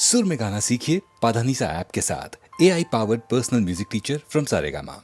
सुर में गाना सीखिए पाधानीसा ऐप के साथ। AI powered personal music teacher from Saregama.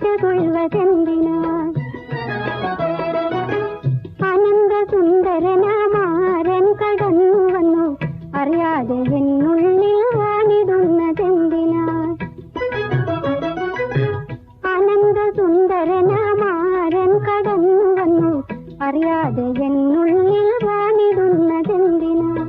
നിലകൊള്ളുവതെന്തിനാൽ? ആനന്ദ സുന്ദരനാമാരൻ കടന്നു വന്നു, അറിയാതെ എന്നുള്ളിൽ വാണിടുന്നതെന്തിനാൽ? ആനന്ദ സുന്ദരനാമാരൻ കടന്നു വന്നു, അറിയാതെ എന്നുള്ളിൽ വാണിടുന്നതെന്തിനാൽ?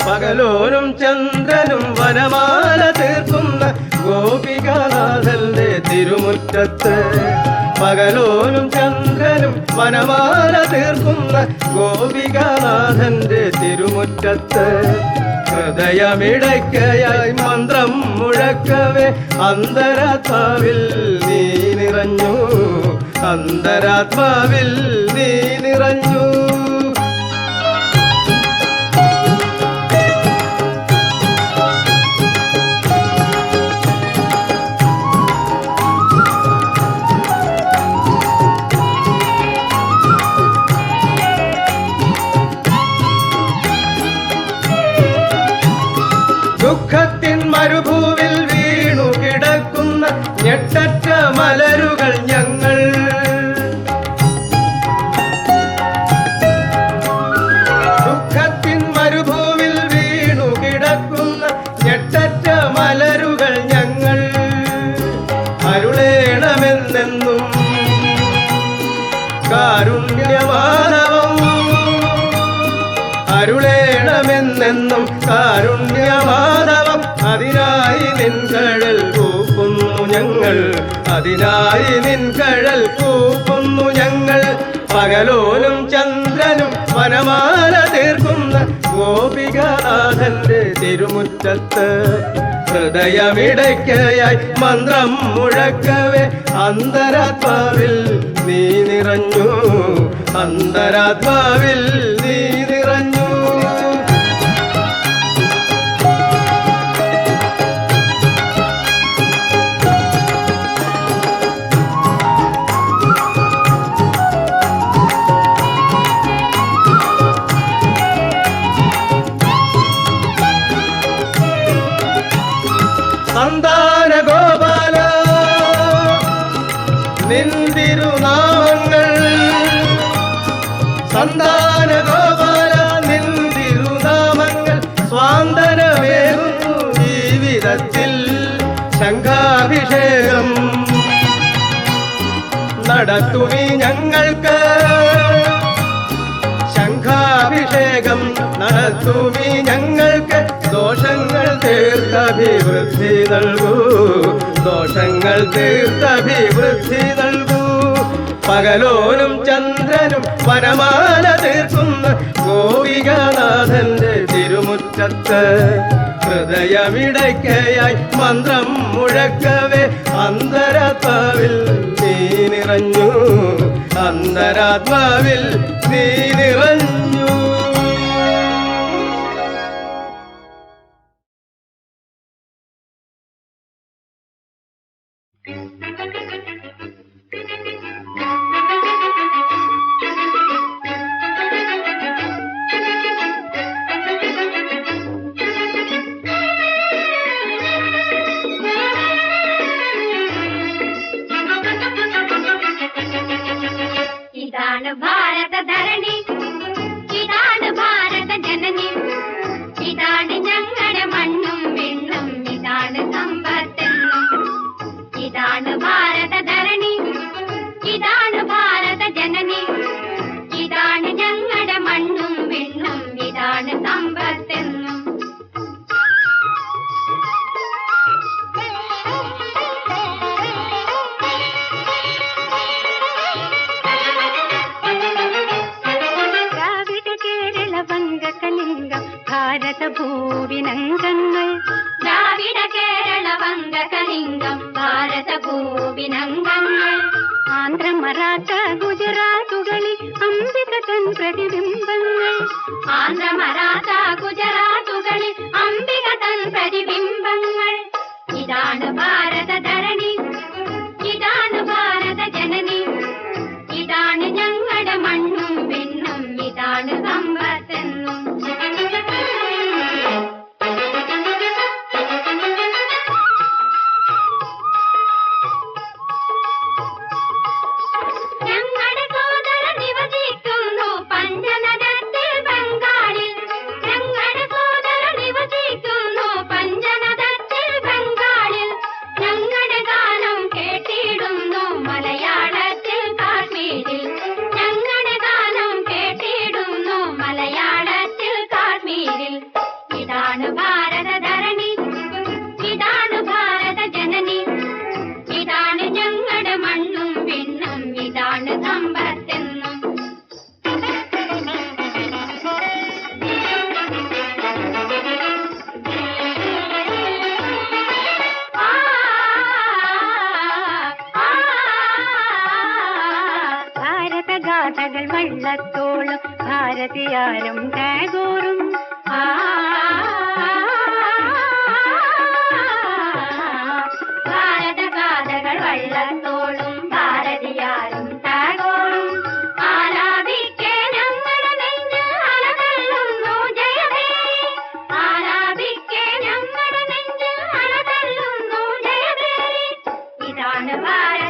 പകലോനും ചന്ദ്രനും വനമാല തീർക്കുന്ന ഗോപികാനാഥന്റെ തിരുമുറ്റത്ത്. പകലോനും ചന്ദ്രനും വനമാല തീർക്കുന്ന ഗോപികാനാഥന്റെ തിരുമുറ്റത്ത്. ഹൃദയമിടയ്ക്കയായി മന്ത്രം മുഴക്കവേ അന്തരാത്മാവിൽ നീ നിറഞ്ഞു, അന്തരാത്മാവിൽ നീ നിറഞ്ഞു. ദുഃഖത്തിൻ മരുഭൂവിൽ വീണു കിടക്കുന്ന ഞെട്ടറ്റ മലരുകൾ ഞങ്ങൾ. ദുഃഖത്തിൻ മരുഭൂവിൽ വീണു കിടക്കുന്ന ഞെട്ടറ്റ മലരുകൾ ഞങ്ങൾ. അരുളേണമെന്നെന്നും കാരുണ്യമാനവം, അരുളേണമെന്നെന്നും കാരുണ്യമാനവം. അതിനായി നിൻകഴൽ കൂപ്പുന്നു ഞങ്ങൾ, അതിനായി നിൻകഴൽ കൂപ്പുന്നു ഞങ്ങൾ. പകലോനും ചന്ദ്രനും വനമാല തീർക്കുന്ന ഗോപികാനാഥന്റെ തിരുമുറ്റത്ത്. ഹൃദയമിടയ്ക്കയായി മന്ത്രം മുഴക്കവേ അന്തരാത്മാവിൽ നീ നിറഞ്ഞു, അന്തരാത്മാവിൽ നീ നിറഞ്ഞു. സന്താന ഗോപാല നിന്തിരുനാമങ്ങൾ, സന്താന ഗോപാല നിന്തിരുനാമങ്ങൾ. സ്വാന്തനമേറുന്നു ജീവിതത്തിൽ ശംഖാഭിഷേകം നടത്തുമീ ഞങ്ങൾക്ക്, ശംഖാഭിഷേകം നടത്തുമീ ഞങ്ങൾക്ക്. ദോഷങ്ങൾ തീർത്തഭിവൃദ്ധി നൽകൂ, ദോഷങ്ങൾ തീർത്തഭിവൃദ്ധി നൽകൂ. പകലോനും ചന്ദ്രനും വനമാല തീർക്കുന്ന ഗോപികാനാഥന്റെ തിരുമുറ്റത്ത്. ഹൃദയമിടയ്ക്കയായി മന്ത്രം മുഴക്കവേ അന്തരാത്മാവിൽ നീ നിറഞ്ഞു, അന്തരാത്മാവിൽ നീ നിറഞ്ഞു. ഇതാണ് ഭാരത ധരണി, ഇതാണ് ഭാരത ജനനി, ഇതാണ് ഞങ്ങളുടെ മണ്ണും വിണ്ണും, ഇതാണ് സമ്പത്തെന്നും. ഇതാണ് ഭാരത ധരണി, ഇതാണ് ഭാരത ജനനി, ഇതാണ് ഞങ്ങളുടെ മണ്ണും വിണ്ണും, ഇതാണ് സമ്പത്തെന്നും. ഭാരത ഭൂവിനംഗങ്ങൾ, ദ്രാവിഡ കേരള വംഗ കലിംഗം ഭാരത ഭൂവിനംഗങ്ങൾ. ആന്ധ്ര മറാഠ ഗുജറാത്തുകളിൽ അംബിക തൻ പ്രതിബിംബങ്ങൾ, ആന്ധ്ര മറാഠ ഗുജറാത്തുകളിൽ അംബിക തൻ പ്രതിബിംബങ്ങൾ. ഇതാണ് ഭാരത ധരണി, ഇതാണ് ഭാരത ജനനി, ഇതാണ് ഞങ്ങളുടെ മണ്ണും പെണ്ണും, ഇതാണ് സമ്പത്തെന്നും. ഞങ്ങളുടെ സോദര നിവസിക്കുന്നു പഞ്ചനദത്തിൽ ബംഗാളിൽ, ഞങ്ങളുടെ സോദര നിവസിക്കുന്നു പഞ്ചനദത്തിൽ ബംഗാളിൽ. ഞങ്ങളുടെ ഗാനം കേട്ടിടുന്നു മലയാളത്തിൽ കാശ്മീരിൽ, ഞങ്ങളുടെ ഗാനം കേട്ടിടുന്നു മലയാളത്തിൽ കാശ്മീരിൽ. ഇതാണ് ഭാരത ധരണി, ഇതാണ് ഭാരത ജനനി, ഇതാണ് ഞങ്ങളുടെ മണ്ണും പിണ്ണും, ഇതാണ് സമ്പത്തെന്നും. ഭാരതഗാഥകൾ വള്ളത്തോളും ഭാരതിയാരും ടാഗോറും, ഭാരതഗാഥകൾ വള്ളത്തോളും ഭാരതിയാരും ടാഗോറും. ആലാപിക്കെ ഞങ്ങളുടെ നെഞ്ചിൽ അലതല്ലുന്നു ജയഭേരി, ആലാപിക്കെ ഞങ്ങളുടെ നെഞ്ചിൽ അലതല്ലുന്നു ജയഭേരി. ഇതാണ് ഭാരത